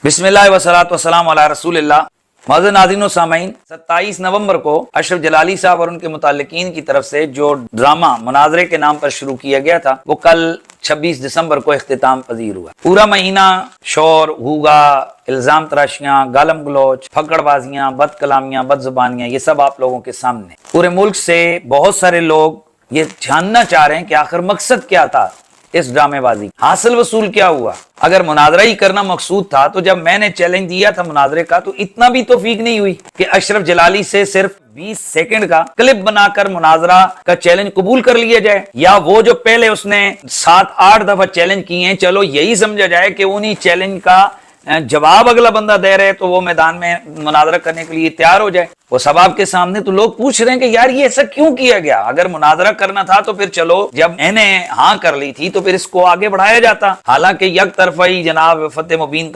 بسم اللہ وصلاۃ وسلام علی رسول اللہ۔ معزز ناظرین و سامعین، 27 نومبر کو اشرف جلالی صاحب اور ان کے متعلقین کی طرف سے جو ڈرامہ مناظرے کے نام پر شروع کیا گیا تھا وہ کل 26 دسمبر کو اختتام پذیر ہوا۔ پورا مہینہ شور، ہوگا، الزام تراشیاں، گالم گلوچ، پھکڑ بازیاں، بد کلامیاں، بد زبانیاں، یہ سب آپ لوگوں کے سامنے۔ پورے ملک سے بہت سارے لوگ یہ جاننا چاہ رہے ہیں کہ آخر مقصد کیا تھا اس ڈرامے بازی، حاصل وصول کیا ہوا۔ اگر مناظرہ ہی کرنا مقصود تھا تو جب میں نے چیلنج دیا تھا مناظرے کا تو اتنا بھی توفیق نہیں ہوئی کہ اشرف جلالی سے صرف 20 سیکنڈ کا کلپ بنا کر مناظرہ کا چیلنج قبول کر لیا جائے، یا وہ جو پہلے اس نے 7-8 دفعہ چیلنج کیے ہیں چلو یہی سمجھا جائے کہ انہی چیلنج کا جواب اگلا بندہ دے رہے تو وہ میدان میں مناظرہ کرنے کے لیے تیار ہو جائے۔ وہ سب آپ کے سامنے، تو لوگ پوچھ رہے ہیں کہ یار یہ ایسا کیوں کیا گیا؟ اگر مناظرہ کرنا تھا تو پھر چلو جب میں نے ہاں کر لی تھی تو پھر اس کو آگے بڑھایا جاتا، حالانکہ یک طرفہ ہی جناب فتح مبین